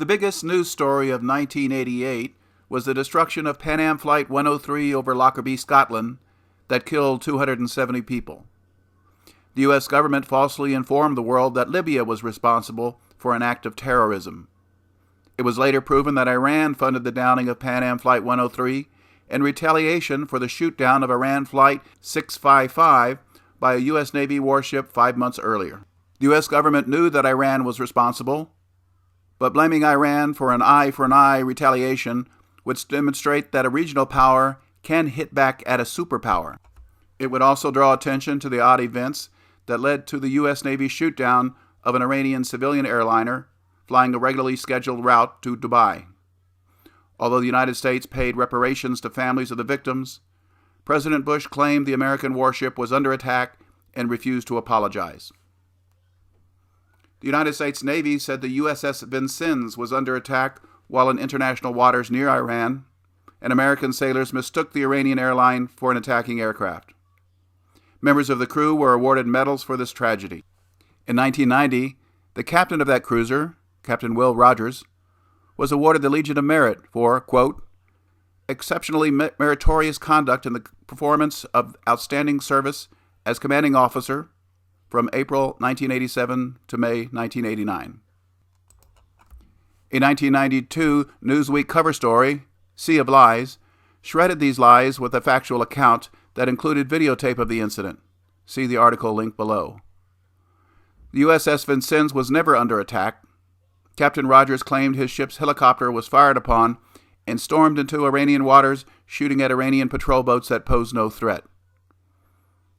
biggest news story of 1988 was the destruction of Pan Am Flight 103 over Lockerbie, Scotland, that killed 270 people. The U.S. government falsely informed the world that Libya was responsible for an act of terrorism. It was later proven that Iran funded the downing of Pan Am Flight 103 in retaliation for the shoot-down of Iran Flight 655 by a U.S. Navy warship 5 months earlier. The U.S. government knew that Iran was responsible, but blaming Iran for an eye-for-an-eye retaliation would demonstrate that a regional power can hit back at a superpower. It would also draw attention to the odd events that led to the U.S. Navy shoot-down of an Iranian civilian airliner flying a regularly scheduled route to Dubai. Although the United States paid reparations to families of the victims, President Bush claimed the American warship was under attack and refused to apologize. The United States Navy said the USS Vincennes was under attack while in international waters near Iran, and American sailors mistook the Iranian airline for an attacking aircraft. Members of the crew were awarded medals for this tragedy. In 1990, the captain of that cruiser, Captain Will Rogers, was awarded the Legion of Merit for, quote, exceptionally meritorious conduct in the performance of outstanding service as commanding officer from April 1987 to May 1989. A 1992 Newsweek cover story, Sea of Lies, shredded these lies with a factual account that included videotape of the incident. See the article linked below. The USS Vincennes was never under attack. Captain Rogers claimed his ship's helicopter was fired upon and stormed into Iranian waters, shooting at Iranian patrol boats that posed no threat.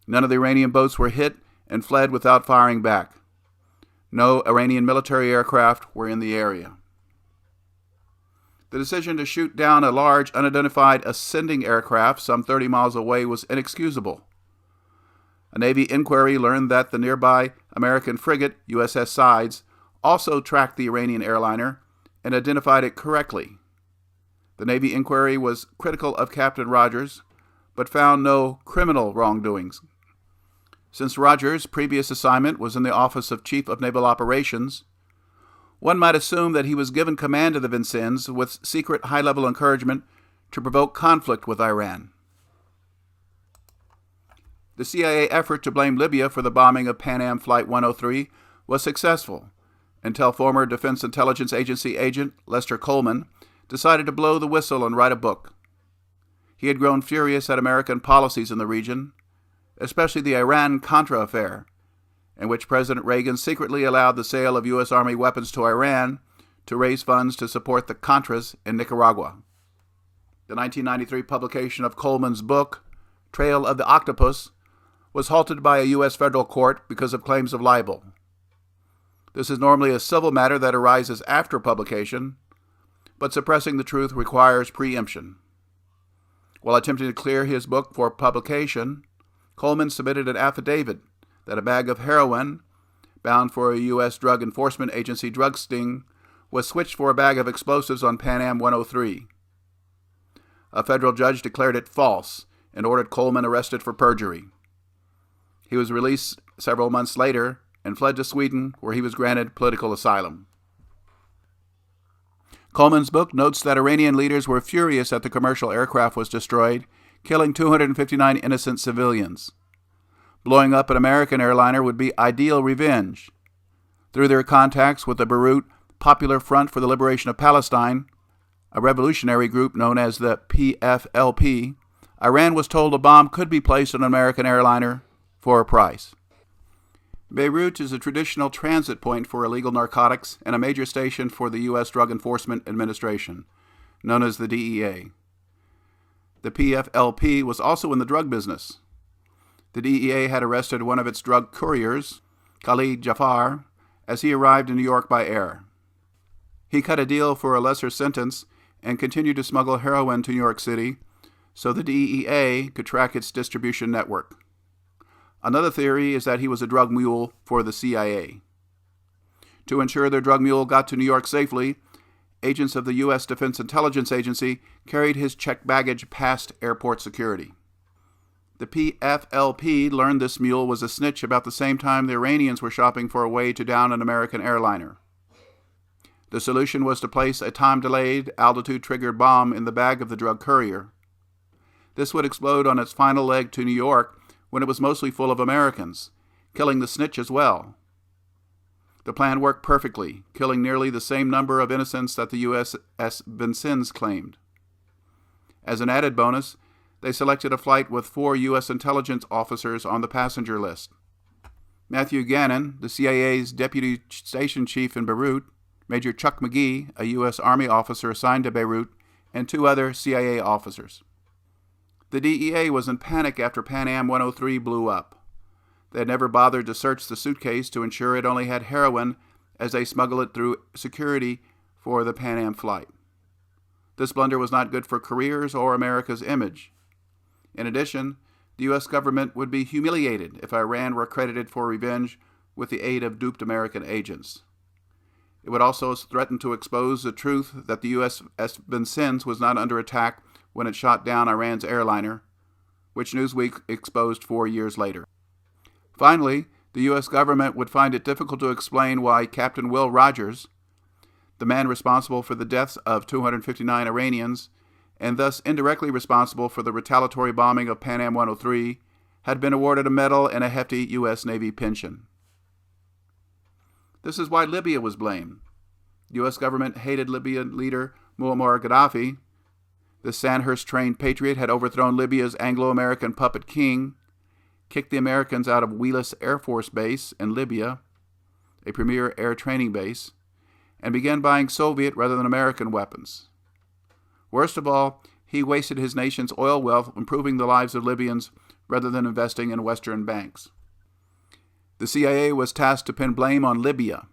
None of the Iranian boats were hit and fled without firing back. No Iranian military aircraft were in the area. The decision to shoot down a large, unidentified ascending aircraft some 30 miles away was inexcusable. A Navy inquiry learned that the nearby American frigate, USS Sides, also tracked the Iranian airliner and identified it correctly. The Navy inquiry was critical of Captain Rogers, but found no criminal wrongdoings. Since Rogers' previous assignment was in the Office of Chief of Naval Operations, one might assume that he was given command of the Vincennes with secret high-level encouragement to provoke conflict with Iran. The CIA effort to blame Libya for the bombing of Pan Am Flight 103 was successful until former Defense Intelligence Agency agent Lester Coleman decided to blow the whistle and write a book. He had grown furious at American policies in the region, especially the Iran-Contra affair, in which President Reagan secretly allowed the sale of U.S. Army weapons to Iran to raise funds to support the Contras in Nicaragua. The 1993 publication of Coleman's book, Trail of the Octopus, was halted by a U.S. federal court because of claims of libel. This is normally a civil matter that arises after publication, but suppressing the truth requires preemption. While attempting to clear his book for publication, Coleman submitted an affidavit that a bag of heroin, bound for a U.S. Drug Enforcement Agency drug sting, was switched for a bag of explosives on Pan Am 103. A federal judge declared it false and ordered Coleman arrested for perjury. He was released several months later and fled to Sweden, where he was granted political asylum. Coleman's book notes that Iranian leaders were furious that the commercial aircraft was destroyed, killing 259 innocent civilians. Blowing up an American airliner would be ideal revenge. Through their contacts with the Beirut Popular Front for the Liberation of Palestine, a revolutionary group known as the PFLP, Iran was told a bomb could be placed on an American airliner for a price. Beirut is a traditional transit point for illegal narcotics and a major station for the U.S. Drug Enforcement Administration, known as the DEA. The PFLP was also in the drug business. The DEA had arrested one of its drug couriers, Khalid Jafar, as he arrived in New York by air. He cut a deal for a lesser sentence and continued to smuggle heroin to New York City so the DEA could track its distribution network. Another theory is that he was a drug mule for the CIA. To ensure their drug mule got to New York safely, agents of the U.S. Defense Intelligence Agency carried his checked baggage past airport security. The PFLP learned this mule was a snitch about the same time the Iranians were shopping for a way to down an American airliner. The solution was to place a time-delayed, altitude-triggered bomb in the bag of the drug courier. This would explode on its final leg to New York when it was mostly full of Americans, killing the snitch as well. The plan worked perfectly, killing nearly the same number of innocents that the USS Vincennes claimed. As an added bonus, they selected a flight with 4 U.S. intelligence officers on the passenger list. Matthew Gannon, the CIA's deputy station chief in Beirut, Major Chuck McGee, a U.S. Army officer assigned to Beirut, and 2 other CIA officers. The DEA was in panic after Pan Am 103 blew up. They had never bothered to search the suitcase to ensure it only had heroin as they smuggled it through security for the Pan Am flight. This blunder was not good for careers or America's image. In addition, the U.S. government would be humiliated if Iran were credited for revenge with the aid of duped American agents. It would also threaten to expose the truth that the USS Vincennes was not under attack when it shot down Iran's airliner, which Newsweek exposed 4 years later. Finally, the U.S. government would find it difficult to explain why Captain Will Rogers, the man responsible for the deaths of 259 Iranians, and thus indirectly responsible for the retaliatory bombing of Pan Am 103, had been awarded a medal and a hefty U.S. Navy pension. This is why Libya was blamed. The U.S. government hated Libyan leader Muammar Gaddafi. The Sandhurst-trained patriot had overthrown Libya's Anglo-American puppet king, kicked the Americans out of Wheelus Air Force Base in Libya, a premier air training base, and began buying Soviet rather than American weapons. Worst of all, he wasted his nation's oil wealth improving the lives of Libyans rather than investing in Western banks. The CIA was tasked to pin blame on Libya.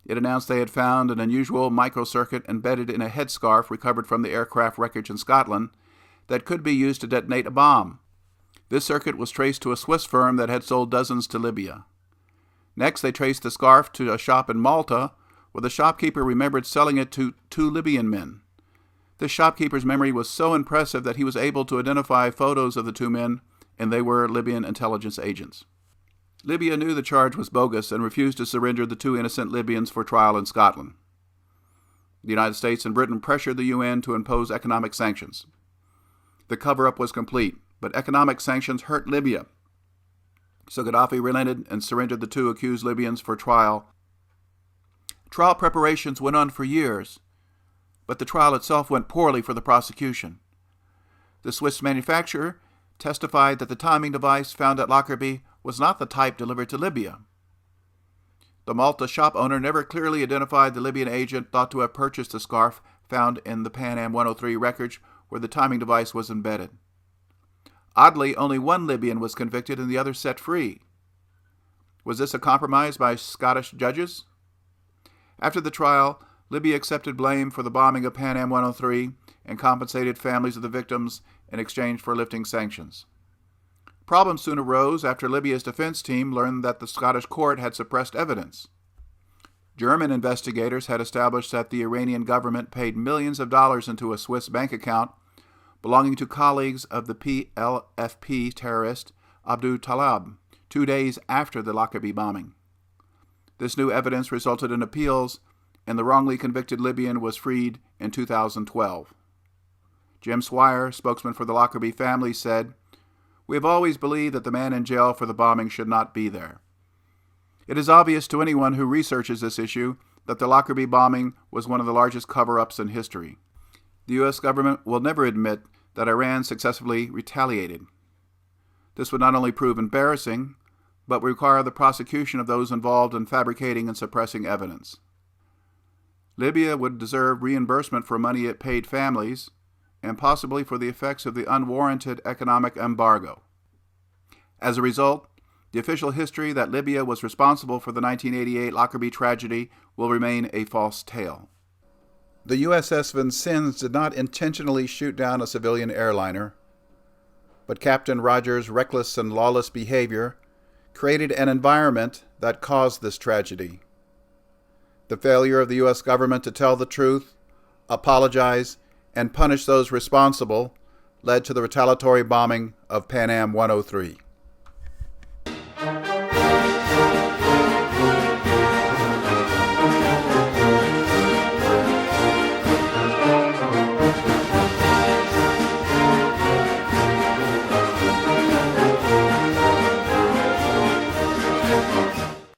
It announced they had found an unusual microcircuit embedded in a headscarf recovered from the aircraft wreckage in Scotland that could be used to detonate a bomb. This circuit was traced to a Swiss firm that had sold dozens to Libya. Next, they traced the scarf to a shop in Malta, where the shopkeeper remembered selling it to 2 Libyan men. This shopkeeper's memory was so impressive that he was able to identify photos of the 2 men, and they were Libyan intelligence agents. Libya knew the charge was bogus and refused to surrender the 2 innocent Libyans for trial in Scotland. The United States and Britain pressured the UN to impose economic sanctions. The cover-up was complete, but economic sanctions hurt Libya. So Gaddafi relented and surrendered the 2 accused Libyans for trial. Trial preparations went on for years, but the trial itself went poorly for the prosecution. The Swiss manufacturer testified that the timing device found at Lockerbie was not the type delivered to Libya. The Malta shop owner never clearly identified the Libyan agent thought to have purchased the scarf found in the Pan Am 103 wreckage where the timing device was embedded. Oddly, only 1 Libyan was convicted and the other set free. Was this a compromise by Scottish judges? After the trial, Libya accepted blame for the bombing of Pan Am 103 and compensated families of the victims in exchange for lifting sanctions. Problems soon arose after Libya's defense team learned that the Scottish court had suppressed evidence. German investigators had established that the Iranian government paid millions of dollars into a Swiss bank account belonging to colleagues of the PLFP terrorist Abdul Talab 2 days after the Lockerbie bombing. This new evidence resulted in appeals, and the wrongly convicted Libyan was freed in 2012. Jim Swire, spokesman for the Lockerbie family, said, "We have always believed that the man in jail for the bombing should not be there. It is obvious to anyone who researches this issue that the Lockerbie bombing was one of the largest cover-ups in history. The U.S. government will never admit that Iran successfully retaliated. This would not only prove embarrassing, but require the prosecution of those involved in fabricating and suppressing evidence. Libya would deserve reimbursement for money it paid families, and possibly for the effects of the unwarranted economic embargo. As a result, the official history that Libya was responsible for the 1988 Lockerbie tragedy will remain a false tale." The USS Vincennes did not intentionally shoot down a civilian airliner, but Captain Rogers' reckless and lawless behavior created an environment that caused this tragedy. The failure of the U.S. government to tell the truth, apologize, and punish those responsible led to the retaliatory bombing of Pan Am 103.